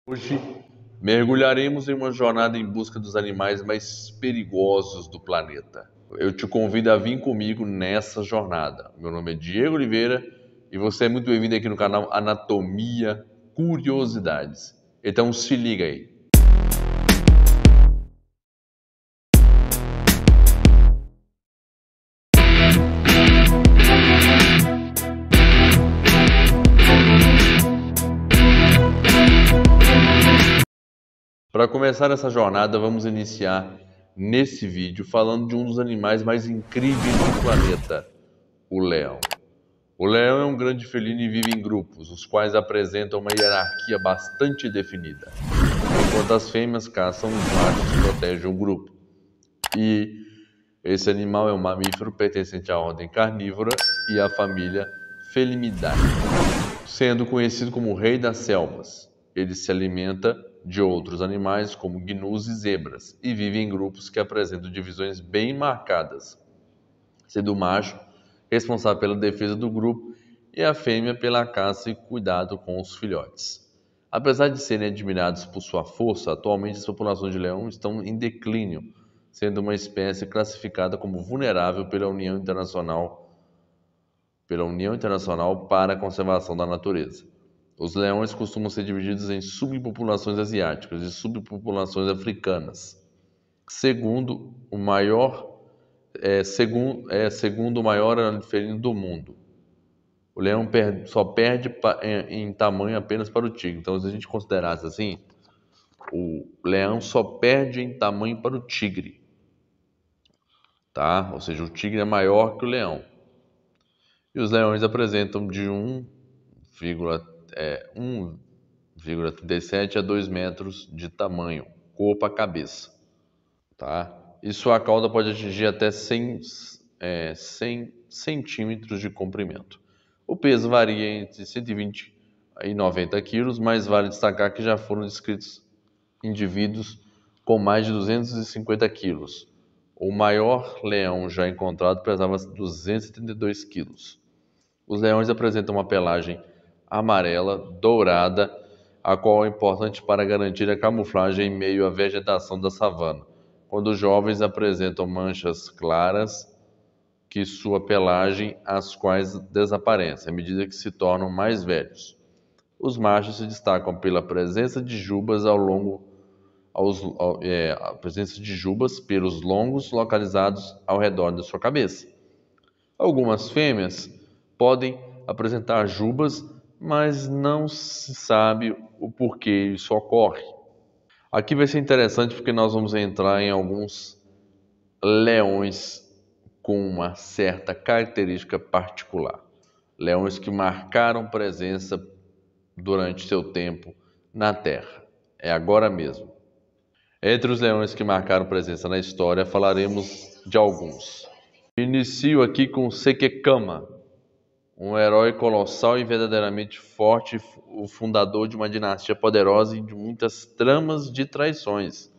Hoje mergulharemos em uma jornada em busca dos animais mais perigosos do planeta. Eu te convido a vir comigo nessa jornada. Meu nome é Diego Oliveira e você é muito bem-vindo aqui no canal Anatomia Curiosidades. Então se liga aí. Para começar essa jornada, vamos iniciar nesse vídeo falando de um dos animais mais incríveis do planeta, o leão. O leão é um grande felino e vive em grupos, os quais apresentam uma hierarquia bastante definida. Enquanto as fêmeas caçam, os machos protegem o grupo. E esse animal é um mamífero pertencente à ordem carnívora e à família Felinidae, sendo conhecido como o rei das selvas. Ele se alimenta de outros animais como gnus e zebras e vive em grupos que apresentam divisões bem marcadas, sendo o macho responsável pela defesa do grupo e a fêmea pela caça e cuidado com os filhotes. Apesar de serem admirados por sua força, atualmente as populações de leão estão em declínio, sendo uma espécie classificada como vulnerável pela União Internacional para a Conservação da Natureza. Os leões costumam ser divididos em subpopulações asiáticas e subpopulações africanas. Segundo o maior felino do mundo. O leão só perde em tamanho apenas para o tigre. Então, se a gente considerasse assim, o leão só perde em tamanho para o tigre, tá? Ou seja, o tigre é maior que o leão. E os leões apresentam de 1,37 a 2 metros de tamanho, corpo a cabeça, tá? E sua cauda pode atingir até 100 centímetros de comprimento. O peso varia entre 120 e 90 quilos, mas vale destacar que já foram descritos indivíduos com mais de 250 quilos. O maior leão já encontrado pesava 232 quilos. Os leões apresentam uma pelagem amarela, dourada, a qual é importante para garantir a camuflagem em meio à vegetação da savana. Quando os jovens apresentam manchas claras que sua pelagem, as quais desaparecem à medida que se tornam mais velhos. Os machos se destacam pela presença de jubas pelos longos localizados ao redor da sua cabeça. Algumas fêmeas podem apresentar jubas, mas não se sabe o porquê isso ocorre. Aqui vai ser interessante porque nós vamos entrar em alguns leões com uma certa característica particular. Leões que marcaram presença durante seu tempo na Terra. É agora mesmo. Entre os leões que marcaram presença na história, falaremos de alguns. Inicio aqui com Sekekama, um herói colossal e verdadeiramente forte, o fundador de uma dinastia poderosa e de muitas tramas de traições.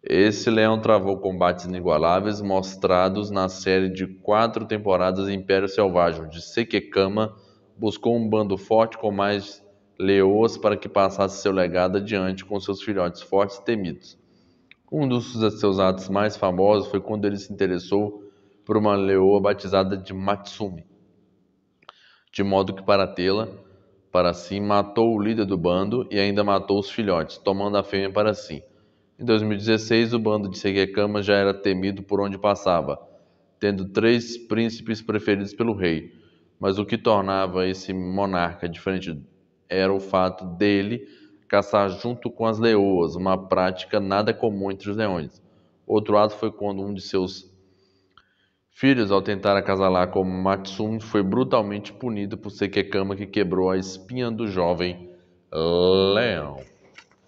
Esse leão travou combates inigualáveis mostrados na série de 4 temporadas Império Selvagem, onde Sekekama buscou um bando forte com mais leoas para que passasse seu legado adiante com seus filhotes fortes e temidos. Um dos seus atos mais famosos foi quando ele se interessou por uma leoa batizada de Matsumi, de modo que para tê-la para si matou o líder do bando e ainda matou os filhotes, tomando a fêmea para si. Em 2016, o bando de Sekekama já era temido por onde passava, tendo 3 príncipes preferidos pelo rei. Mas o que tornava esse monarca diferente era o fato dele caçar junto com as leoas, uma prática nada comum entre os leões. Outro ato foi quando um de seus filhos, ao tentar acasalar com Matsumi, foi brutalmente punido por Sekekama, que quebrou a espinha do jovem leão.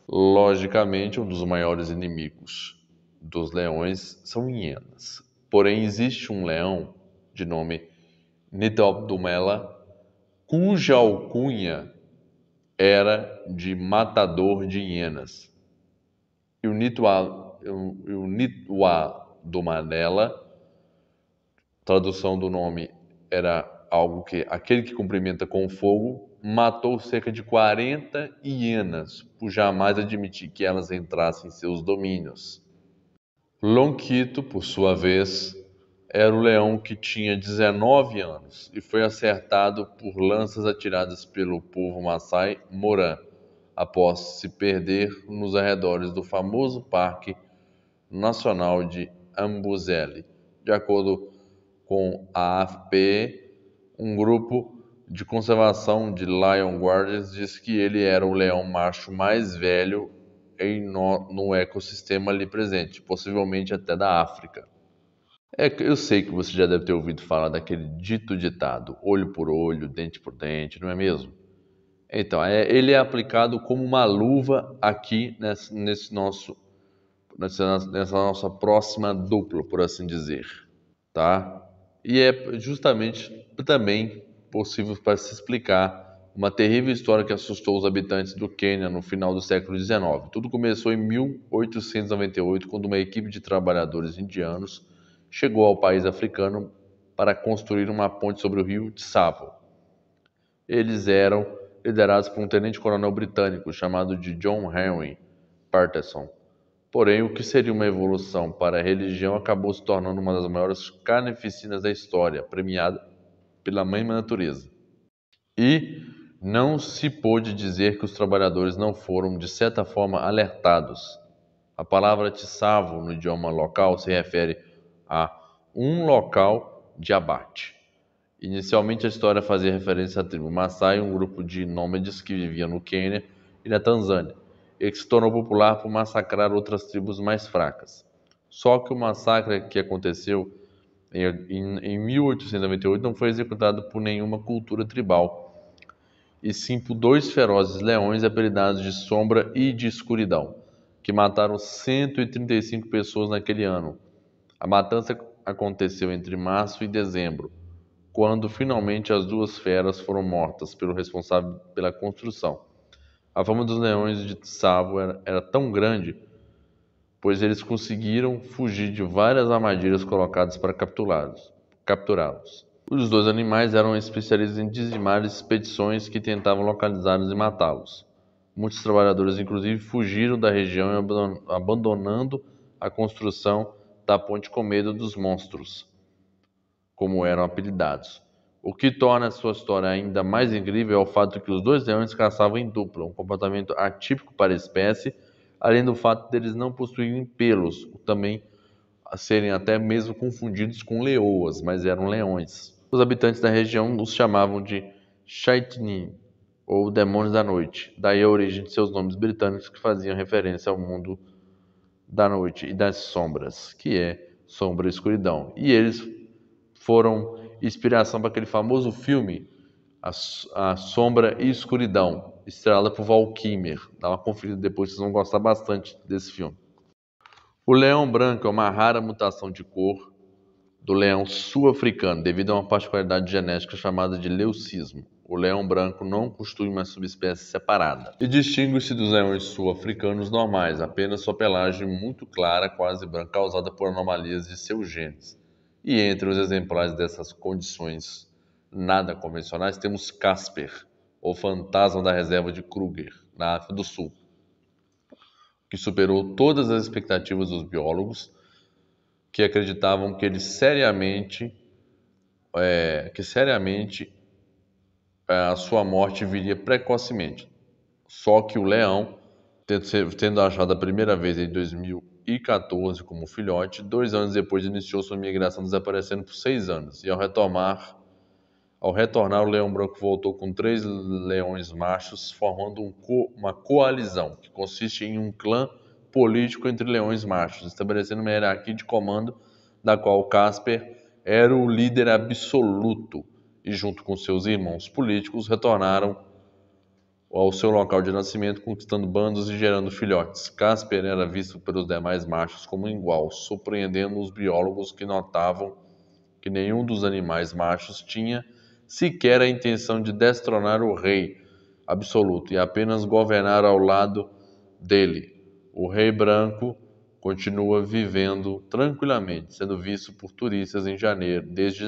Logicamente, um dos maiores inimigos dos leões são hienas. Porém, existe um leão de nome Nidobdumela, cuja alcunha era de matador de hienas. E o Nidobdumela, tradução do nome era algo que aquele que cumprimenta com fogo, matou cerca de 40 hienas por jamais admitir que elas entrassem em seus domínios. Lonquito, por sua vez, era o leão que tinha 19 anos e foi acertado por lanças atiradas pelo povo Maasai Moran, após se perder nos arredores do famoso Parque Nacional de Amboseli. De acordo com a AFP, um grupo de conservação de Lion Guardians diz que ele era o leão macho mais velho no ecossistema ali presente, possivelmente até da África. Eu sei que você já deve ter ouvido falar daquele dito ditado, olho por olho, dente por dente, não é mesmo? Então, ele é aplicado como uma luva aqui nessa nossa próxima dupla, por assim dizer, tá? E é justamente também possível para se explicar uma terrível história que assustou os habitantes do Quênia no final do século XIX. Tudo começou em 1898, quando uma equipe de trabalhadores indianos chegou ao país africano para construir uma ponte sobre o rio Tsavo. Eles eram liderados por um tenente-coronel britânico chamado de John Henry Patterson. Porém, o que seria uma evolução para a religião acabou se tornando uma das maiores carnificinas da história, premiada pela mãe natureza. E não se pôde dizer que os trabalhadores não foram, de certa forma, alertados. A palavra tsavo no idioma local se refere a um local de abate. Inicialmente a história fazia referência à tribo Maasai, um grupo de nômades que vivia no Quênia e na Tanzânia, e que se tornou popular por massacrar outras tribos mais fracas. Só que o massacre que aconteceu em 1898 não foi executado por nenhuma cultura tribal, e sim por dois ferozes leões apelidados de Sombra e de Escuridão, que mataram 135 pessoas naquele ano. A matança aconteceu entre março e dezembro, quando finalmente as duas feras foram mortas pelo responsável pela construção. A fama dos leões de Tsavo era tão grande, pois eles conseguiram fugir de várias armadilhas colocadas para capturá-los. Os dois animais eram especialistas em dizimar expedições que tentavam localizá-los e matá-los. Muitos trabalhadores, inclusive, fugiram da região abandonando a construção da ponte com medo dos monstros, como eram apelidados. O que torna a sua história ainda mais incrível é o fato de que os dois leões caçavam em dupla, um comportamento atípico para a espécie, além do fato deles não possuírem pelos, também a serem até mesmo confundidos com leoas, mas eram leões. Os habitantes da região os chamavam de Shaitnin, ou demônios da noite, daí a origem de seus nomes britânicos que faziam referência ao mundo da noite e das sombras, que é sombra e escuridão. E eles foram inspiração para aquele famoso filme a Sombra e Escuridão, estrelada por Val Kilmer. Dá uma conferida depois, vocês vão gostar bastante desse filme. O leão branco é uma rara mutação de cor do leão sul-africano, devido a uma particularidade genética chamada de leucismo. O leão branco não constitui uma subespécie separada e distingue-se dos leões sul-africanos normais, apenas sua pelagem muito clara, quase branca, causada por anomalias de seus genes. E entre os exemplares dessas condições nada convencionais temos Casper, o fantasma da reserva de Kruger, na África do Sul, que superou todas as expectativas dos biólogos, que acreditavam que ele seriamente a sua morte viria precocemente. Só que o leão, tendo achado a primeira vez em 2014 como filhote, 2 anos depois iniciou sua migração, desaparecendo por 6 anos. E ao retornar, o leão branco voltou com 3 leões machos, formando uma coalizão, que consiste em um clã político entre leões machos, estabelecendo uma hierarquia de comando da qual Casper era o líder absoluto e, junto com seus irmãos políticos, retornaram ao seu local de nascimento, conquistando bandos e gerando filhotes. Casper era visto pelos demais machos como igual, surpreendendo os biólogos que notavam que nenhum dos animais machos tinha sequer a intenção de destronar o rei absoluto e apenas governar ao lado dele. O rei branco continua vivendo tranquilamente, sendo visto por turistas desde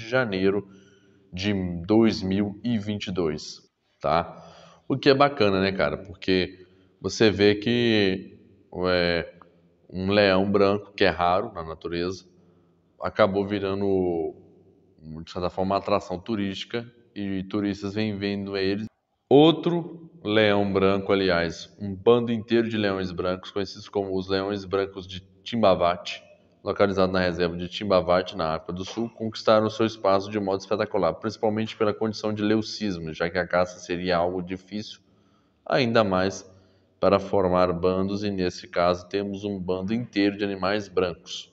janeiro de 2022, tá? O que é bacana, né, cara? Porque você vê que é, um leão branco, que é raro na natureza, acabou virando, de certa forma, uma atração turística e turistas vêm vendo eles. Outro leão branco, aliás, um bando inteiro de leões brancos, conhecidos como os leões brancos de Timbavate, localizado na reserva de Timbavate, na África do Sul, conquistaram seu espaço de modo espetacular, principalmente pela condição de leucismo, já que a caça seria algo difícil, ainda mais para formar bandos, e nesse caso temos um bando inteiro de animais brancos.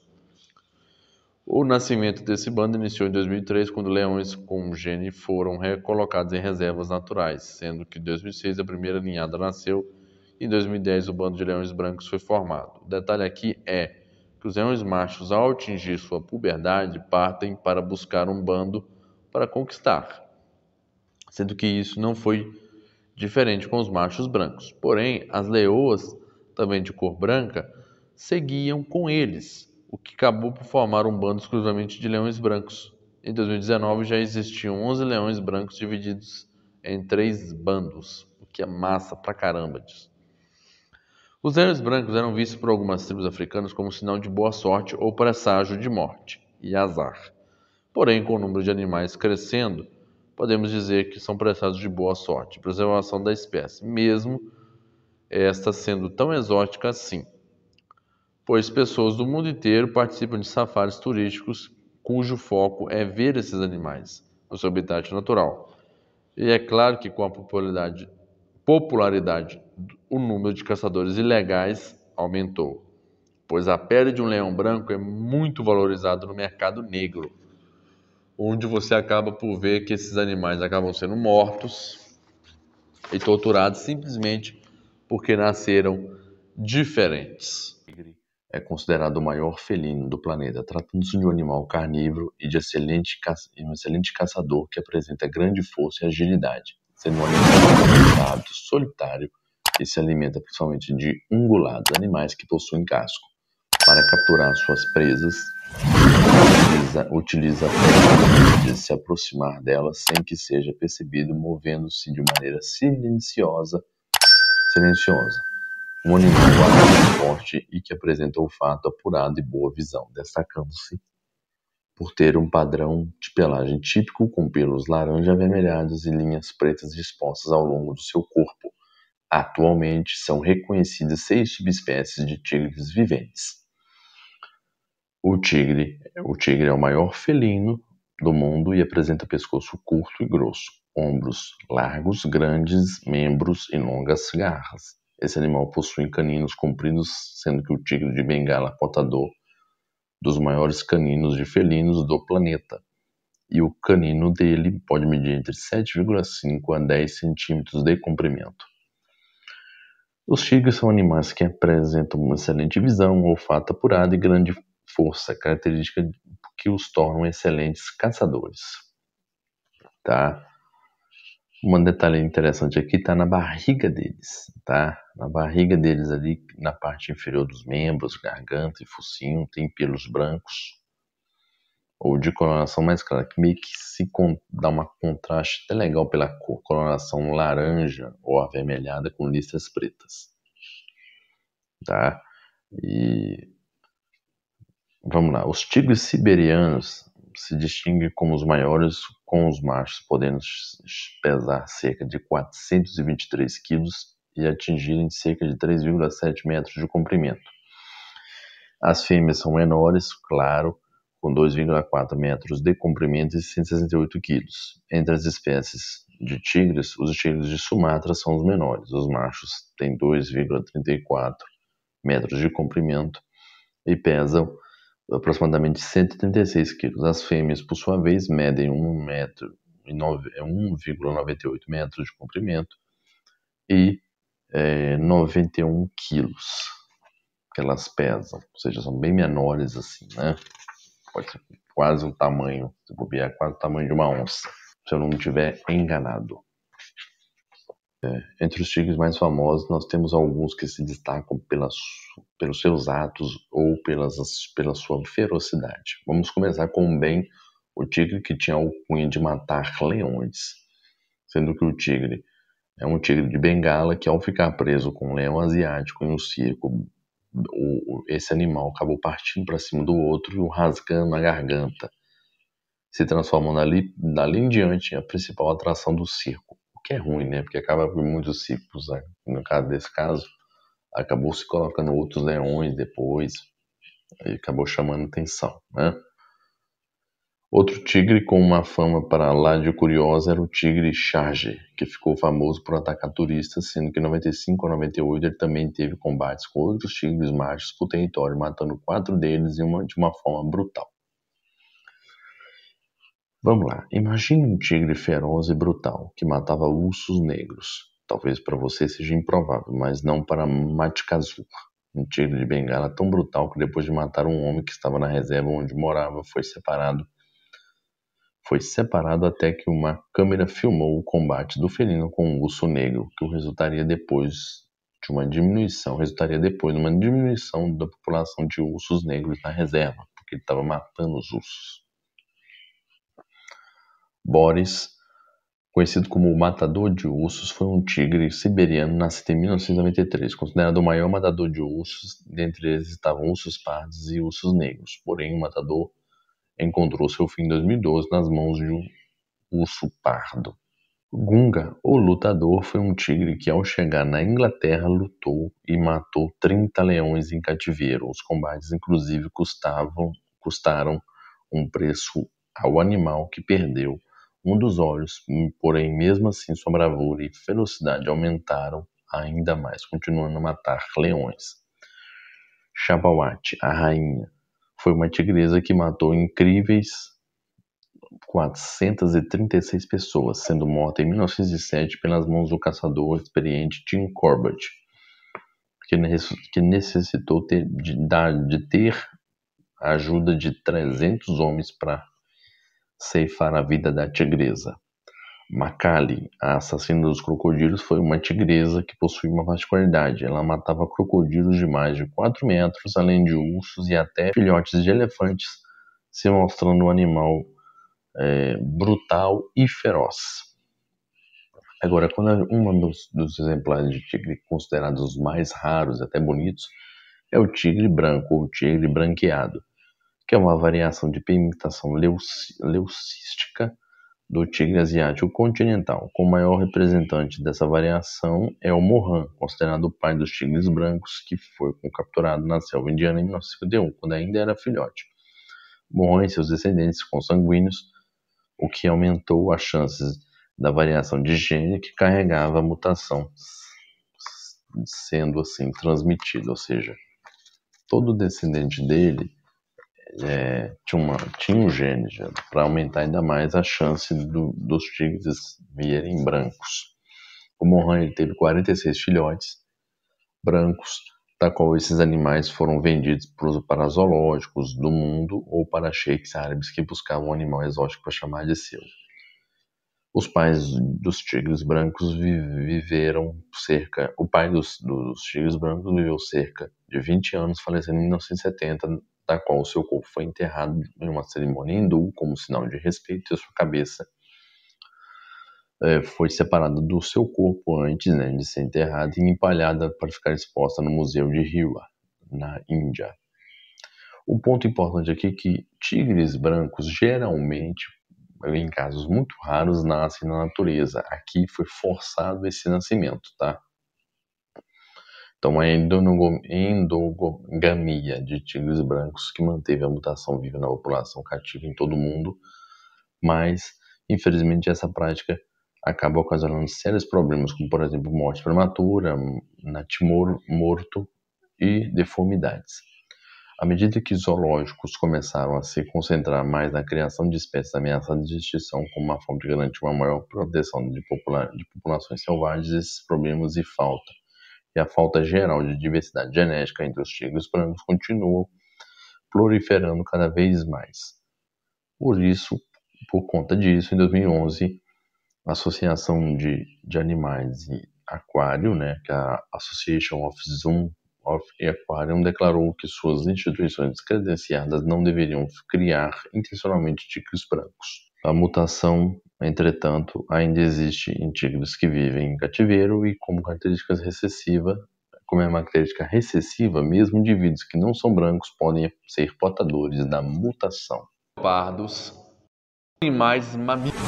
O nascimento desse bando iniciou em 2003, quando leões com gene foram recolocados em reservas naturais, sendo que em 2006 a primeira ninhada nasceu e em 2010 o bando de leões brancos foi formado. O detalhe aqui é que os leões machos, ao atingir sua puberdade, partem para buscar um bando para conquistar, sendo que isso não foi diferente com os machos brancos. Porém, as leoas, também de cor branca, seguiam com eles, o que acabou por formar um bando exclusivamente de leões brancos. Em 2019 já existiam 11 leões brancos divididos em 3 bandos, o que é massa pra caramba disso. Os leões brancos eram vistos por algumas tribos africanas como sinal de boa sorte ou presságio de morte e azar. Porém, com o número de animais crescendo, podemos dizer que são presságios de boa sorte, preservação da espécie, mesmo esta sendo tão exótica assim, pois pessoas do mundo inteiro participam de safaris turísticos cujo foco é ver esses animais no seu habitat natural. E é claro que com a popularidade, o número de caçadores ilegais aumentou, pois a pele de um leão branco é muito valorizada no mercado negro, onde você acaba por ver que esses animais acabam sendo mortos e torturados simplesmente porque nasceram diferentes. O tigre é considerado o maior felino do planeta, tratando-se de um animal carnívoro e de um excelente caçador que apresenta grande força e agilidade, sendo um animal rápido, solitário e se alimenta principalmente de ungulados, animais que possuem casco. Para capturar suas presas, utiliza a técnica de se aproximar delas sem que seja percebido, movendo-se de maneira silenciosa. Um animal alto, forte e que apresenta olfato apurado e boa visão, destacando-se por ter um padrão de pelagem típico, com pelos laranja avermelhados e linhas pretas dispostas ao longo do seu corpo. Atualmente são reconhecidas 6 subespécies de tigres viventes. O tigre é o maior felino do mundo e apresenta pescoço curto e grosso, ombros largos, grandes membros e longas garras. Esse animal possui caninos compridos, sendo que o tigre de Bengala é portador dos maiores caninos de felinos do planeta. E o canino dele pode medir entre 7,5 a 10 centímetros de comprimento. Os tigres são animais que apresentam uma excelente visão, olfato apurado e grande força, característica que os tornam excelentes caçadores. Tá? Um detalhe interessante aqui está na barriga deles, tá? Na barriga deles ali, na parte inferior dos membros, garganta e focinho, tem pelos brancos ou de coloração mais clara, que meio que dá uma contraste até legal pela cor, coloração laranja ou avermelhada com listras pretas, tá? E vamos lá, os tigres siberianos se distinguem como os maiores, com os machos podendo pesar cerca de 423 quilos e atingirem cerca de 3,7 metros de comprimento. As fêmeas são menores, claro, com 2,4 metros de comprimento e 168 quilos. Entre as espécies de tigres, os tigres de Sumatra são os menores. Os machos têm 2,34 metros de comprimento e pesam aproximadamente 136 quilos. As fêmeas, por sua vez, medem 1,98 metros de comprimento e 91 quilos que elas pesam, ou seja, são bem menores assim, né? Pode ser quase o tamanho, se bobear, quase o tamanho de uma onça, se eu não estiver enganado. Entre os tigres mais famosos, nós temos alguns que se destacam pelos seus atos ou pela sua ferocidade. Vamos começar com o bem O tigre que tinha a alcunha de matar leões, sendo que o tigre é um tigre de Bengala que, ao ficar preso com um leão asiático em um circo, esse animal acabou partindo para cima do outro e o rasgando a garganta, se transformando dali em diante a principal atração do circo. O que é ruim, né? Porque acaba com muitos circos, né? No caso desse caso, acabou se colocando outros leões depois e acabou chamando atenção, né? Outro tigre com uma fama para lá de curiosa era o tigre Charger, que ficou famoso por atacar turistas, sendo que em 95 ou 98 ele também teve combates com outros tigres machos por território, matando 4 deles de uma forma brutal. Vamos lá, imagine um tigre feroz e brutal que matava ursos negros. Talvez para você seja improvável, mas não para Matkazu, um tigre de Bengala tão brutal que depois de matar um homem que estava na reserva onde morava, foi separado até que uma câmera filmou o combate do felino com um urso negro, que resultaria depois numa diminuição da população de ursos negros na reserva, porque ele estava matando os ursos. Boris, conhecido como o matador de ursos, foi um tigre siberiano nascido em 1993, considerado o maior matador de ursos. Dentre eles estavam ursos pardos e ursos negros. Porém, o matador encontrou seu fim em 2012 nas mãos de um urso pardo. Gunga, o lutador, foi um tigre que, ao chegar na Inglaterra, lutou e matou 30 leões em cativeiro. Os combates, inclusive, custaram um preço ao animal, que perdeu um dos olhos, porém, mesmo assim, sua bravura e ferocidade aumentaram ainda mais, continuando a matar leões. Shabawati, a rainha, foi uma tigresa que matou incríveis 436 pessoas, sendo morta em 1907 pelas mãos do caçador experiente Jim Corbett, que necessitou de ter a ajuda de 300 homens para ceifar a vida da tigresa. Makali, a assassina dos crocodilos, foi uma tigresa que possuía uma particularidade. Ela matava crocodilos de mais de 4 metros, além de ursos e até filhotes de elefantes, se mostrando um animal brutal e feroz. Agora, quando dos exemplares de tigre considerados os mais raros e até bonitos é o tigre branco ou tigre branqueado, que é uma variação de pigmentação leucística do tigre asiático continental. O maior representante dessa variação é o Mohan, considerado o pai dos tigres brancos, que foi capturado na selva indiana em 1951, quando ainda era filhote. Mohan e seus descendentes consanguíneos, o que aumentou as chances da variação de gene que carregava a mutação, sendo assim transmitida, ou seja, todo descendente dele tinha um gene para aumentar ainda mais a chance dos tigres virem brancos. O Mohan ele teve 46 filhotes brancos, da qual esses animais foram vendidos para zoológicos do mundo ou para sheiks árabes que buscavam um animal exótico para chamar de seu. Os pais dos tigres brancos o pai dos tigres brancos viveu cerca de 20 anos, falecendo em 1970, da qual seu corpo foi enterrado em uma cerimônia hindu como sinal de respeito, e a sua cabeça foi separada do seu corpo antes de ser enterrada e empalhada para ficar exposta no Museu de Rewa, na Índia. O ponto importante aqui é que tigres brancos geralmente, em casos muito raros, nascem na natureza. Aqui foi forçado esse nascimento, tá? Então, a endogamia de tigres brancos que manteve a mutação viva na população cativa em todo o mundo, mas, infelizmente, essa prática acaba ocasionando sérios problemas, como, por exemplo, morte prematura, natimor morto e deformidades. À medida que zoológicos começaram a se concentrar mais na criação de espécies ameaçadas de extinção como uma forma de garantir uma maior proteção de populações selvagens, esses problemas e a falta geral de diversidade genética entre os tigres brancos continuam proliferando cada vez mais. Por conta disso, em 2011, a Associação de Animais e Aquário, que é a Association of of Aquarium declarou que suas instituições credenciadas não deveriam criar intencionalmente tigres brancos. A mutação, entretanto, ainda existe em tigres que vivem em cativeiro e como é uma característica recessiva, mesmo indivíduos que não são brancos podem ser portadores da mutação. Leopardos, animais mamíferos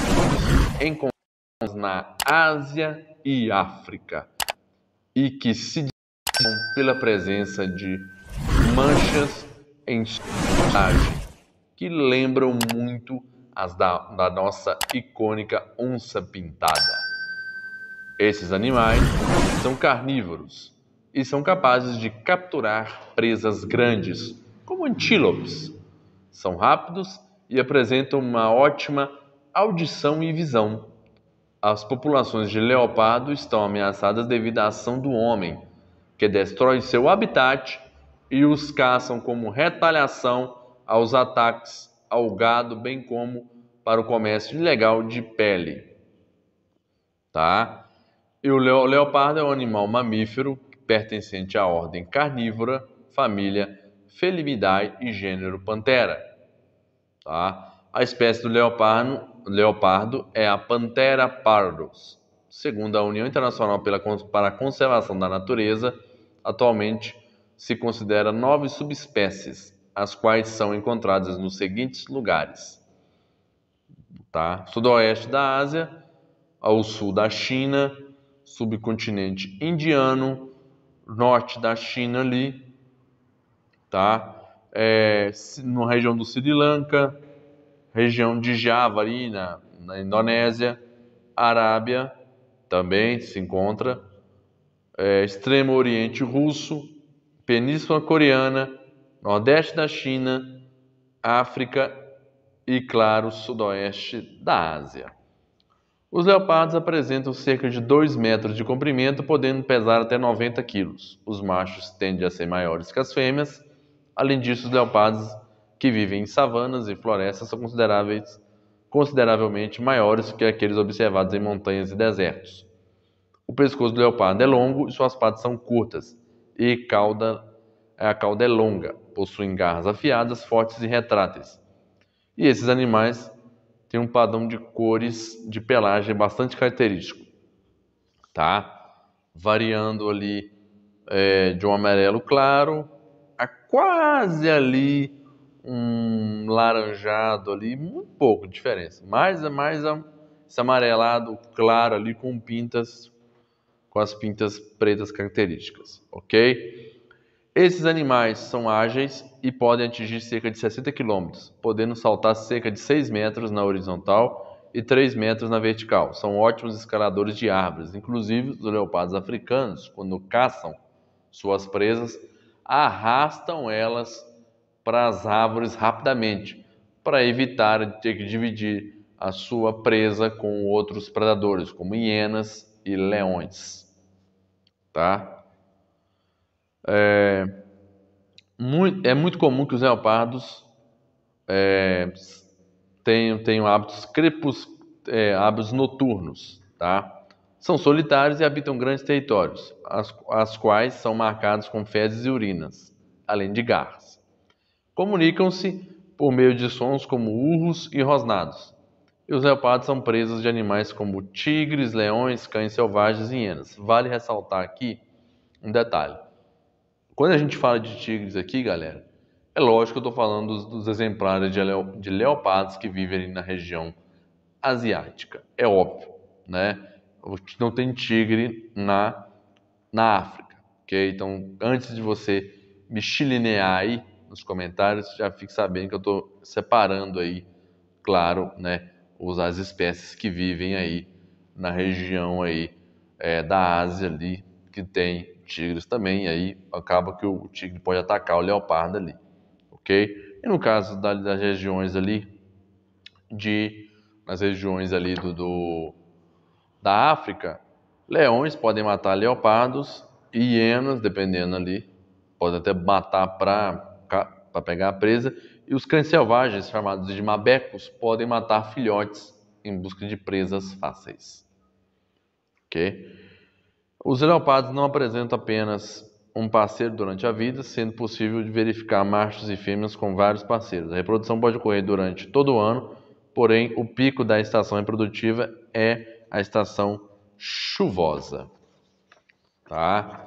encontrados na Ásia e África e que se destacam pela presença de manchas em sua pelagem que lembram muito as da nossa icônica onça pintada. Esses animais são carnívoros e são capazes de capturar presas grandes, como antílopes. São rápidos e apresentam uma ótima audição e visão. As populações de leopardo estão ameaçadas devido à ação do homem, que destrói seu habitat e os caçam como retaliação aos ataques ao gado, bem como para o comércio ilegal de pele. Tá? E o leopardo é um animal mamífero pertencente à ordem carnívora, família Felinidae e gênero Panthera. Tá? A espécie do leopardo é a Panthera pardus. Segundo a União Internacional para a Conservação da Natureza, atualmente se considera 9 subespécies, as quais são encontradas nos seguintes lugares. Tá? Sudoeste da Ásia, ao sul da China, subcontinente indiano, norte da China ali, tá? Na região do Sri Lanka, região de Java ali na Indonésia, Arábia também se encontra, extremo oriente russo, península coreana, nordeste da China, África e, claro, sudoeste da Ásia. Os leopardos apresentam cerca de 2 metros de comprimento, podendo pesar até 90 quilos. Os machos tendem a ser maiores que as fêmeas. Além disso, os leopardos que vivem em savanas e florestas são consideravelmente maiores que aqueles observados em montanhas e desertos. O pescoço do leopardo é longo e suas patas são curtas, e a cauda é longa, possuem garras afiadas, fortes e retráteis. E esses animais têm um padrão de cores de pelagem bastante característico, tá? Variando ali de um amarelo claro a quase ali um laranjado ali, muito pouco de diferença. Mais esse amarelado claro ali com as pintas pretas características, ok? Esses animais são ágeis e podem atingir cerca de 60 km, podendo saltar cerca de 6 metros na horizontal e 3 metros na vertical. São ótimos escaladores de árvores. Inclusive, os leopardos africanos, quando caçam suas presas, arrastam elas para as árvores rapidamente, para evitar de ter que dividir a sua presa com outros predadores, como hienas e leões. Tá? É muito comum que os leopardos tenham hábitos noturnos, tá? São solitários e habitam grandes territórios, as quais são marcados com fezes e urinas, além de garras. Comunicam-se por meio de sons como urros e rosnados. E os leopardos são presas de animais como tigres, leões, cães selvagens e hienas. Vale ressaltar aqui um detalhe. Quando a gente fala de tigres aqui, galera, é lógico que eu estou falando dos exemplares de leopardos que vivem ali na região asiática. É óbvio, né? Não tem tigre na África, ok? Então, antes de você me chilinear aí nos comentários, já fique sabendo que eu estou separando aí, claro, né, as espécies que vivem aí na região aí da Ásia ali, que tem tigres também, e aí acaba que o tigre pode atacar o leopardo ali, ok? E no caso das regiões ali nas regiões ali da África, leões podem matar leopardos e hienas, dependendo ali, podem até matar para pegar a presa, e os cães selvagens, chamados de mabecos, podem matar filhotes em busca de presas fáceis, ok? Os leopardos não apresentam apenas um parceiro durante a vida, sendo possível de verificar machos e fêmeas com vários parceiros. A reprodução pode ocorrer durante todo o ano, porém o pico da estação reprodutiva é a estação chuvosa. Tá?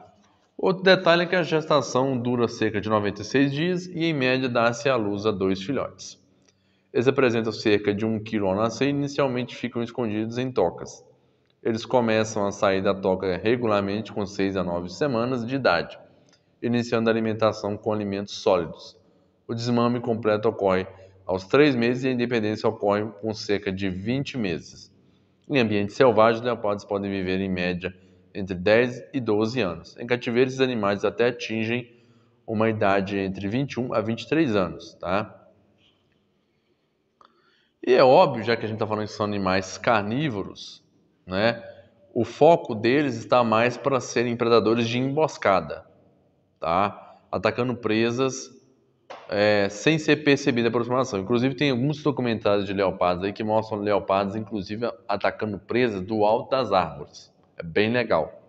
Outro detalhe é que a gestação dura cerca de 96 dias e, em média, dá-se à luz a 2 filhotes. Eles apresentam cerca de 1 kg ao nascer e inicialmente ficam escondidos em tocas. Eles começam a sair da toca regularmente com 6 a 9 semanas de idade, iniciando a alimentação com alimentos sólidos. O desmame completo ocorre aos 3 meses e a independência ocorre com cerca de 20 meses. Em ambientes selvagens, os leopardos podem viver em média entre 10 e 12 anos. Em cativeiro, esses animais até atingem uma idade entre 21 a 23 anos, tá? E é óbvio, já que a gente está falando que são animais carnívoros, né? O foco deles está mais para serem predadores de emboscada, tá? Atacando presas sem ser percebida a aproximação. Inclusive, tem alguns documentários de leopardos aí que mostram leopardos, inclusive, atacando presas do alto das árvores. É bem legal,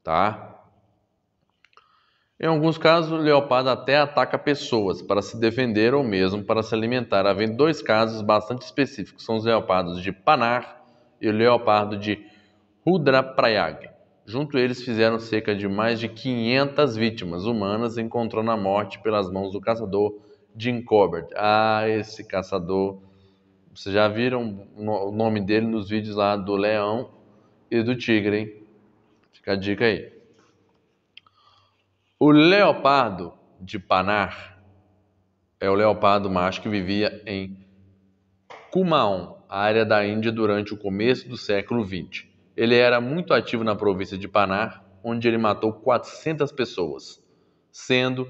tá? Em alguns casos, o leopardo até ataca pessoas para se defender ou mesmo para se alimentar, havendo 2 casos bastante específicos, são os leopardos de Panar e o leopardo de Rudraprayag. Junto eles fizeram cerca de mais de 500 vítimas humanas, encontrando a morte pelas mãos do caçador Jim Corbett. Ah, esse caçador, vocês já viram o nome dele nos vídeos lá do leão e do tigre, hein? Fica a dica aí. O leopardo de Panar é o leopardo macho que vivia em Kumaon, área da Índia, durante o começo do século XX. Ele era muito ativo na província de Panar, onde ele matou 400 pessoas, sendo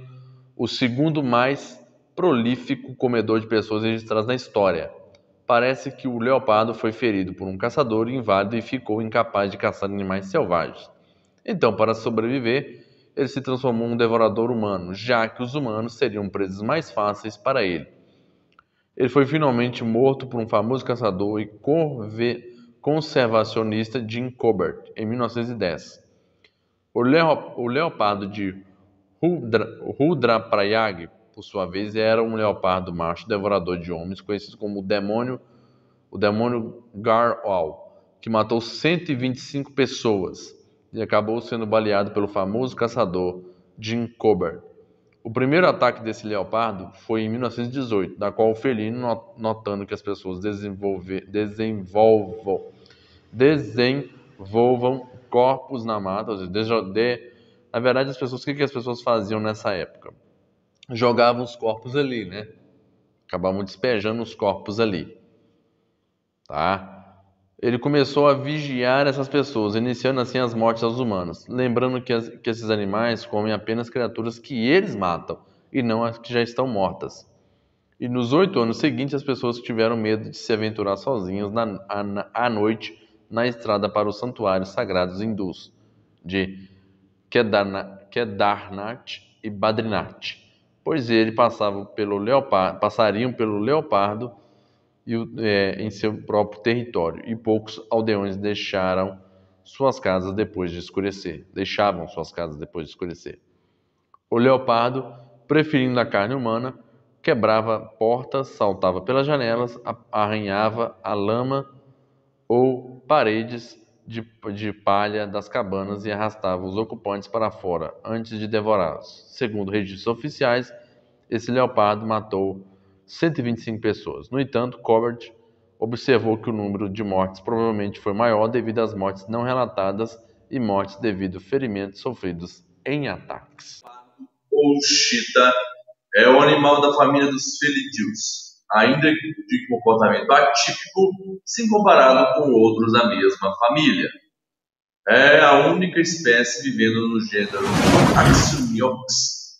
o segundo mais prolífico comedor de pessoas registrados na história. Parece que o leopardo foi ferido por um caçador inválido e ficou incapaz de caçar animais selvagens. Então, para sobreviver, ele se transformou em um devorador humano, já que os humanos seriam presas mais fáceis para ele. Ele foi finalmente morto por um famoso caçador e conservacionista Jim Corbett em 1910. O leopardo de Rudraprayag, por sua vez, era um leopardo macho devorador de homens, conhecido como o demônio Garhwal, que matou 125 pessoas e acabou sendo baleado pelo famoso caçador Jim Corbett. O primeiro ataque desse leopardo foi em 1918, da qual o felino, notando que as pessoas desenvolvam corpos na mata, ou seja, na verdade, o que as pessoas faziam nessa época? Jogavam os corpos ali, né? Acabavam despejando os corpos ali, tá? Ele começou a vigiar essas pessoas, iniciando assim as mortes aos humanos, lembrando que esses animais comem apenas criaturas que eles matam, e não as que já estão mortas. E nos 8 anos seguintes, as pessoas tiveram medo de se aventurar sozinhas à noite na estrada para os santuários sagrados hindus, de Kedarnath e Badrinath, pois eles passariam pelo leopardo em seu próprio território, e poucos aldeões deixavam suas casas depois de escurecer. O leopardo, preferindo a carne humana, quebrava portas, saltava pelas janelas, arranhava a lama ou paredes de palha das cabanas e arrastava os ocupantes para fora antes de devorá-los. Segundo registros oficiais, esse leopardo matou 125 pessoas. No entanto, Corbett observou que o número de mortes provavelmente foi maior devido às mortes não relatadas e mortes devido a ferimentos sofridos em ataques. O cheetah é o animal da família dos felidídeos, ainda de comportamento atípico se comparado com outros da mesma família. É a única espécie vivendo no gênero Axioniox,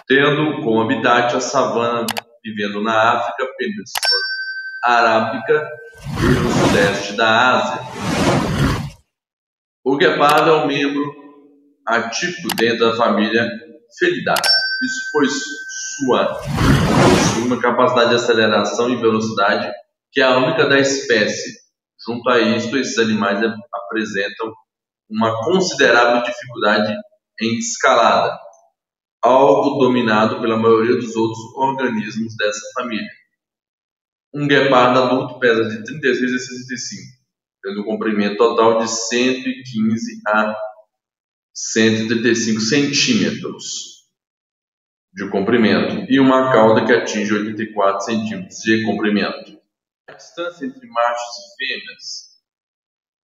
tendo como habitat a savana, vivendo na África, Península Arábica e no sudeste da Ásia. O guepardo é um membro atípico dentro da família Felidae. Isso pois possui uma capacidade de aceleração e velocidade que é a única da espécie. Junto a isto, esses animais apresentam uma considerável dificuldade em escalada, algo dominado pela maioria dos outros organismos dessa família. Um guepardo adulto pesa de 36 a 65, tendo um comprimento total de 115 a 135 centímetros de comprimento e uma cauda que atinge 84 centímetros de comprimento. A distância entre machos e fêmeas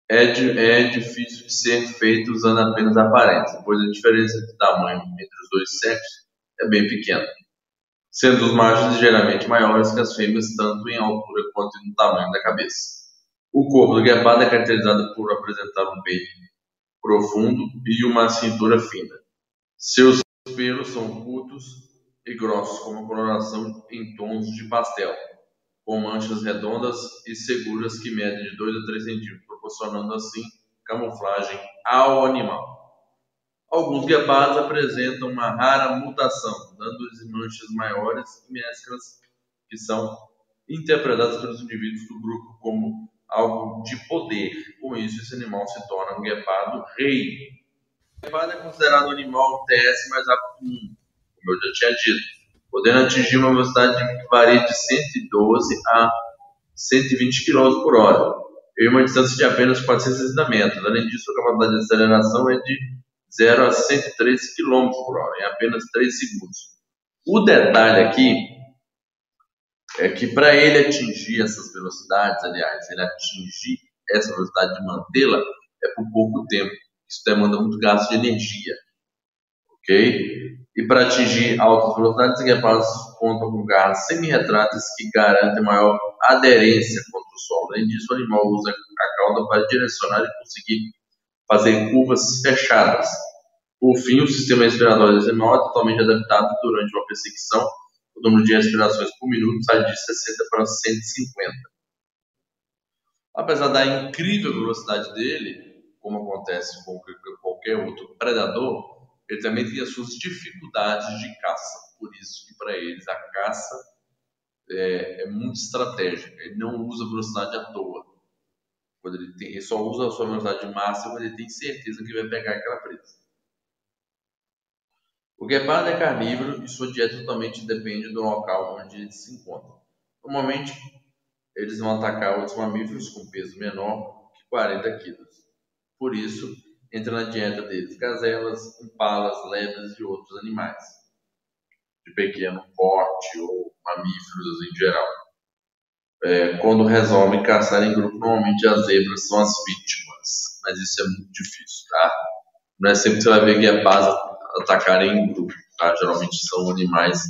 é difícil de ser feita usando apenas a aparência, pois a diferença de tamanho entre os dois sexos é bem pequena, sendo os machos ligeiramente maiores que as fêmeas, tanto em altura quanto no tamanho da cabeça. O corpo do guepardo é caracterizado por apresentar um peito profundo e uma cintura fina. Seus pelos são curtos e grossos, com uma coloração em tons de pastel, com manchas redondas e seguras que medem de 2 a 3 centímetros, proporcionando assim camuflagem ao animal. Alguns guepardos apresentam uma rara mutação, dando-lhes manchas maiores e mesclas que são interpretadas pelos indivíduos do grupo como algo de poder. Com isso, esse animal se torna um guepardo rei. O guepardo é considerado o animal terrestre mais rápido do mundo, como eu já tinha dito, podendo atingir uma velocidade que varia de 112 a 120 km por hora, em uma distância de apenas 460 metros. Além disso, a capacidade de aceleração é de 0 a 113 km por hora, em apenas 3 segundos. O detalhe aqui é que para ele atingir essas velocidades, aliás, ele atingir essa velocidade de mantê-la, é por pouco tempo. Isso demanda muito gasto de energia, ok? E para atingir altas velocidades, os guepardos contam com garras semi-retráteis que garantem maior aderência contra o solo. Além disso, o animal usa a cauda para direcionar e conseguir fazer curvas fechadas. Por fim, o sistema respiratório desse animal é totalmente adaptado durante uma perseguição. O número de respirações por minuto sai de 60 para 150. Apesar da incrível velocidade dele, como acontece com qualquer outro predador, ele também tem as suas dificuldades de caça. Por isso que para eles a caça é muito estratégica. Ele não usa velocidade à toa. Ele só usa a sua velocidade máxima quando ele tem certeza que vai pegar aquela presa. O guepardo é carnívoro e sua dieta totalmente depende do local onde ele se encontra. Normalmente, eles vão atacar outros mamíferos com peso menor que 40 kg. Por isso, entra na dieta deles gazelas, impalas, lebres e outros animais de pequeno porte ou mamíferos em geral. Quando resolvem caçar em grupo, normalmente as zebras são as vítimas, mas isso é muito difícil, tá? Não é sempre que você vai ver guepardos atacarem em grupo, tá? Geralmente são animais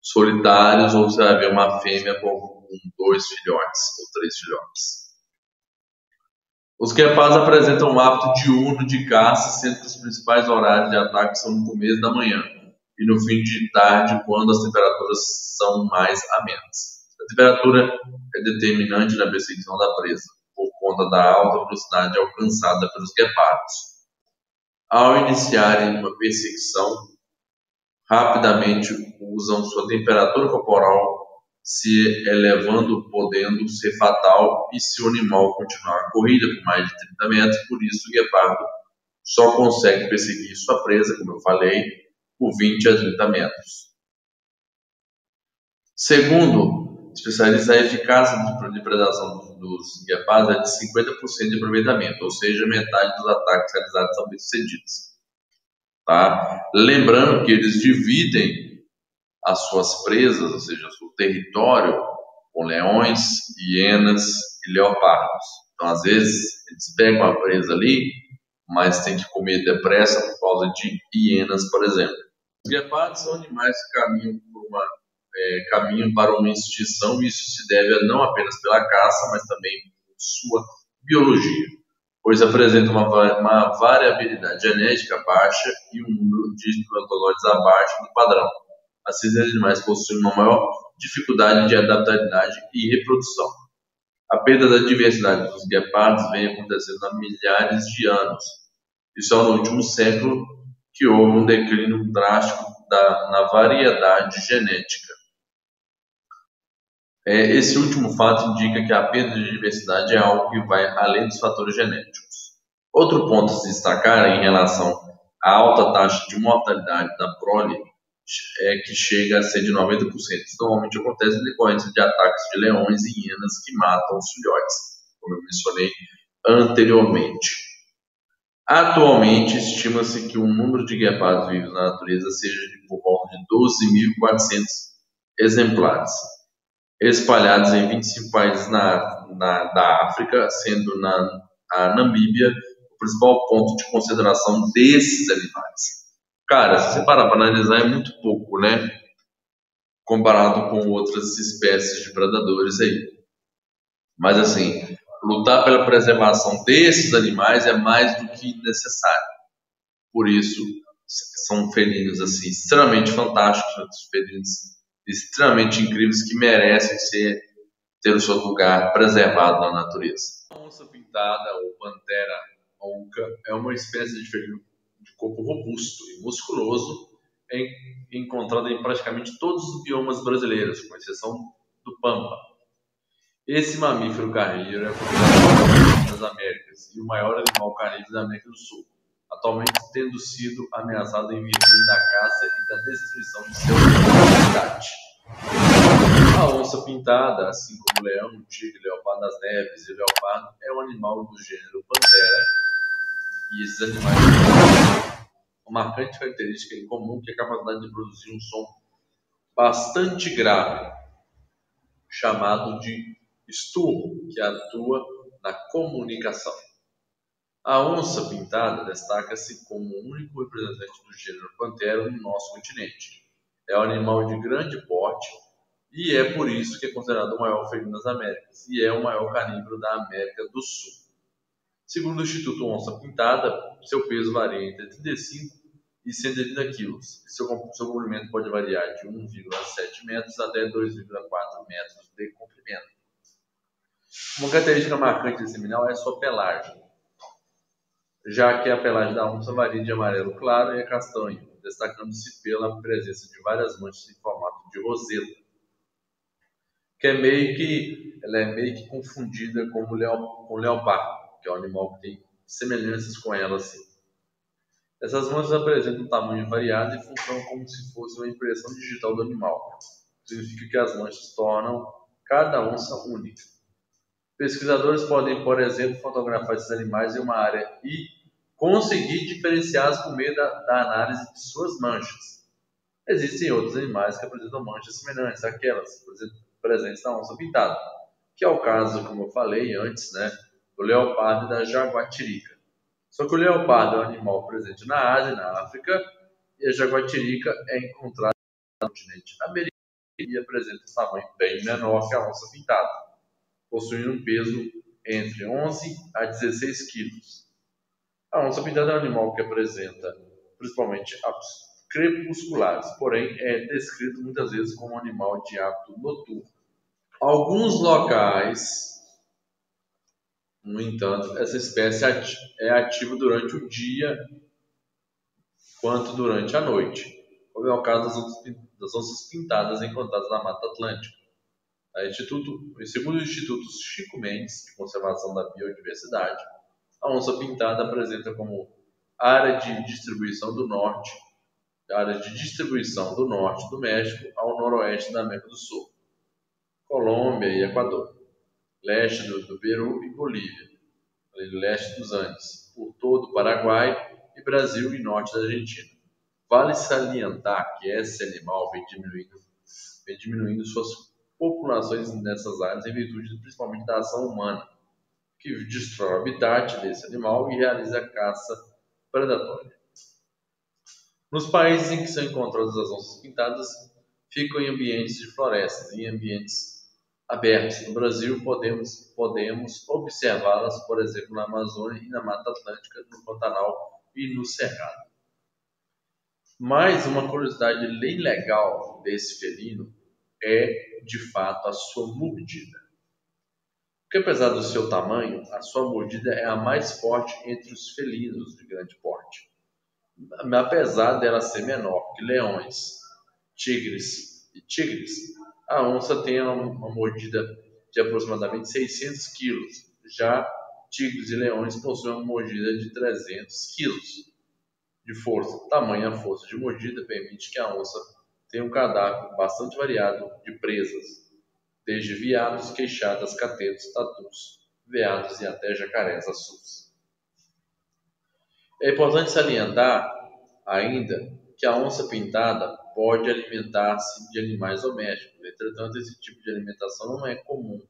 solitários ou você vai ver uma fêmea com 2 filhotes ou 3 filhotes. Os guepardos apresentam um hábito diurno de caça, sendo que os principais horários de ataque são no começo da manhã e no fim de tarde, quando as temperaturas são mais amenas. A temperatura é determinante na perseguição da presa, por conta da alta velocidade alcançada pelos guepardos. Ao iniciarem uma perseguição, rapidamente usam sua temperatura corporal se elevando, podendo ser fatal e se o animal continuar a corrida por mais de 30 metros. Por isso, o guepardo só consegue perseguir sua presa, como eu falei, por 20 a 30 metros. Segundo especialistas, a eficácia de predação dos guepardos é de 50% de aproveitamento, ou seja, metade dos ataques realizados são bem-sucedidos. Tá? Lembrando que eles dividem as suas presas, ou seja, o seu território, com leões, hienas e leopardos. Então, às vezes, eles pegam a presa ali, mas tem que comer depressa por causa de hienas, por exemplo. Os guepardos são animais que caminham para uma extinção, e isso se deve não apenas pela caça, mas também por sua biologia, pois apresentam uma variabilidade genética baixa e um número de espermatozoides abaixo do padrão. Assim, os animais possuem uma maior dificuldade de adaptabilidade e reprodução. A perda da diversidade dos guepardos vem acontecendo há milhares de anos. E só no último século que houve um declínio drástico na variedade genética. Esse último fato indica que a perda de diversidade é algo que vai além dos fatores genéticos. Outro ponto a se destacar em relação A alta taxa de mortalidade da prole que chega a ser de 90%. Isso normalmente acontece em decorrência de ataques de leões e hienas que matam os filhotes, como eu mencionei anteriormente. Atualmente, estima-se que o número de guepardos vivos na natureza seja de por volta de 12.400 exemplares, espalhados em 25 países da África, sendo a Namíbia o principal ponto de concentração desses animais. Cara, se você parar para analisar, é muito pouco, né? Comparado com outras espécies de predadores aí. Mas, assim, lutar pela preservação desses animais é mais do que necessário. Por isso, são felinos, assim, extremamente fantásticos, felinos extremamente incríveis que merecem ter o seu lugar preservado na natureza. A onça pintada, ou Panthera onca, é uma espécie de felino de corpo robusto e musculoso, encontrada em praticamente todos os biomas brasileiros, com exceção do Pampa. Esse mamífero carnívoro é considerado das Américas e o maior animal carnívoro da América do Sul, atualmente tendo sido ameaçado em virtude da caça e da destruição de seu habitat. A onça pintada, assim como o leão, tigre, leopardo das neves e o leopardo, é um animal do gênero Panthera, e esses animais têm uma marcante característica em comum, que é a capacidade de produzir um som bastante grave, chamado de esturro, que atua na comunicação. A onça pintada destaca-se como o único representante do gênero Panthera no nosso continente. É um animal de grande porte e é por isso que é considerado o maior felino das Américas e é o maior carnívoro da América do Sul. Segundo o Instituto Onça Pintada, seu peso varia entre 35 e 130 kg. Seu comprimento pode variar de 1,7 metros até 2,4 metros de comprimento. Uma característica marcante desse animal é sua pelagem, já que a pelagem da onça varia de amarelo claro e a castanho, destacando-se pela presença de várias manchas em formato de roseta, que ela é meio que confundida com o leopardo, que é um animal que tem semelhanças com ela assim. Essas manchas apresentam um tamanho variado e funcionam como se fosse uma impressão digital do animal. Significa que as manchas tornam cada onça única. Pesquisadores podem, por exemplo, fotografar esses animais em uma área e conseguir diferenciá-los por meio da análise de suas manchas. Existem outros animais que apresentam manchas semelhantes àquelas presentes na onça pintada, que é o caso, como eu falei antes, né, do leopardo e da jaguatirica. Só que o leopardo é um animal presente na Ásia e na África, e a jaguatirica é encontrada no continente americano e apresenta um tamanho bem menor que a onça pintada, possuindo um peso entre 11 a 16 quilos. A onça pintada é um animal que apresenta principalmente hábitos crepusculares, porém é descrito muitas vezes como um animal de hábito noturno. Alguns locais, no entanto, essa espécie é ativa durante o dia quanto durante a noite, como é o caso das onças pintadas encontradas na Mata Atlântica. Segundo o Instituto Chico Mendes de Conservação da Biodiversidade, a onça pintada apresenta como área de distribuição do norte do México ao noroeste da América do Sul, Colômbia e Equador, leste do Peru e Bolívia, leste dos Andes, por todo o Paraguai e Brasil e norte da Argentina. Vale salientar que esse animal vem diminuindo suas populações nessas áreas em virtude principalmente da ação humana, que destrói o habitat desse animal e realiza a caça predatória. Nos países em que são encontradas as onças pintadas, ficam em ambientes de florestas, em ambientes abertos. No Brasil, podemos observá-las, por exemplo, na Amazônia e na Mata Atlântica, no Pantanal e no Cerrado. Mas uma curiosidade bem legal desse felino é, de fato, a sua mordida. Porque apesar do seu tamanho, a sua mordida é a mais forte entre os felinos de grande porte. Apesar dela ser menor que leões, tigres, a onça tem uma mordida de aproximadamente 600 quilos. Já tigres e leões possuem uma mordida de 300 quilos. de força. Tamanha força de mordida permite que a onça tenha um cardápio bastante variado de presas, desde veados, queixadas, catetos, tatus, veados e até jacarés açus. É importante salientar ainda que a onça pintada pode alimentar-se de animais domésticos. Entretanto, esse tipo de alimentação não é comum,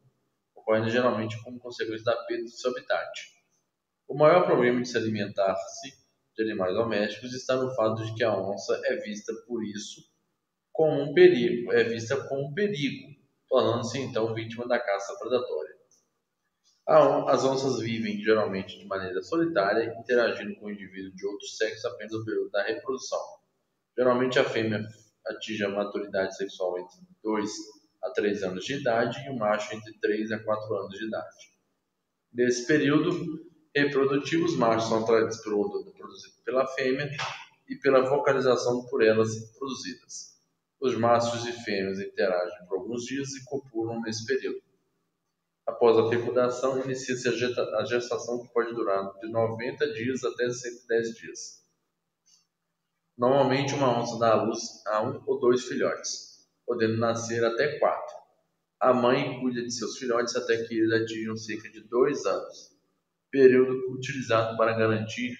ocorrendo geralmente como consequência da perda do seu habitat. O maior problema de se alimentar-se de animais domésticos está no fato de que a onça é vista por isso como um perigo, tornando-se então vítima da caça predatória. As onças vivem geralmente de maneira solitária, interagindo com o indivíduo de outro sexo apenas no período da reprodução. Geralmente a fêmea atinge a maturidade sexual entre 2 a 3 anos de idade e o macho entre 3 a 4 anos de idade. Nesse período reprodutivo, os machos são atraídos pelo odor produzido pela fêmea e pela vocalização por elas produzidas. Os machos e fêmeas interagem por alguns dias e copulam nesse período. Após a fecundação, inicia-se a gestação, que pode durar de 90 dias até 110 dias. Normalmente, uma onça dá à luz a 1 ou 2 filhotes, podendo nascer até 4. A mãe cuida de seus filhotes até que eles atinjam cerca de 2 anos, período utilizado para garantir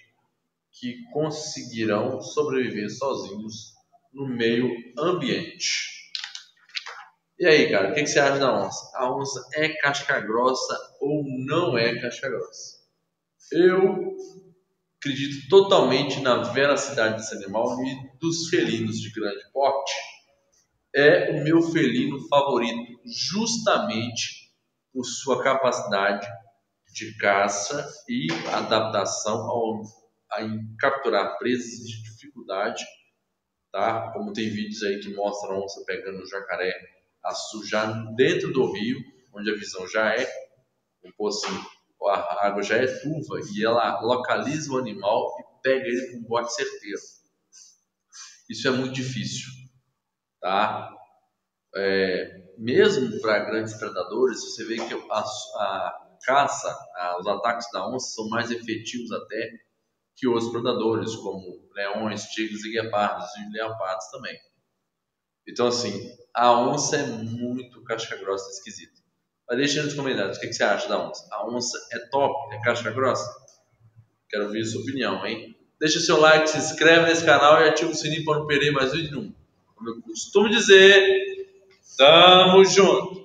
que conseguirão sobreviver sozinhos no meio ambiente. E aí, cara, o que você acha da onça? A onça é casca grossa ou não é casca grossa? Eu acredito totalmente na veracidade desse animal e dos felinos de grande porte. É o meu felino favorito, justamente por sua capacidade de caça e adaptação a capturar presas de dificuldade, tá? Como tem vídeos aí que mostram a onça pegando o jacaré açu já dentro do rio, onde a visão já é, assim, a água já é turva e ela localiza o animal e pega ele com um bote certeiro. Isso é muito difícil, tá? Mesmo para grandes predadores, você vê que a caça, os ataques da onça são mais efetivos até que outros predadores, como leões, tigres e guepardos, e leopardos também. Então, assim, a onça é muito casca grossa, esquisita. Mas deixa aí nos comentários, o que você acha da onça? A onça é top? É casca grossa? Quero ouvir a sua opinião, hein? Deixa seu like, se inscreve nesse canal e ativa o sininho para não perder mais vídeo nenhum. Como eu costumo dizer, tamo junto!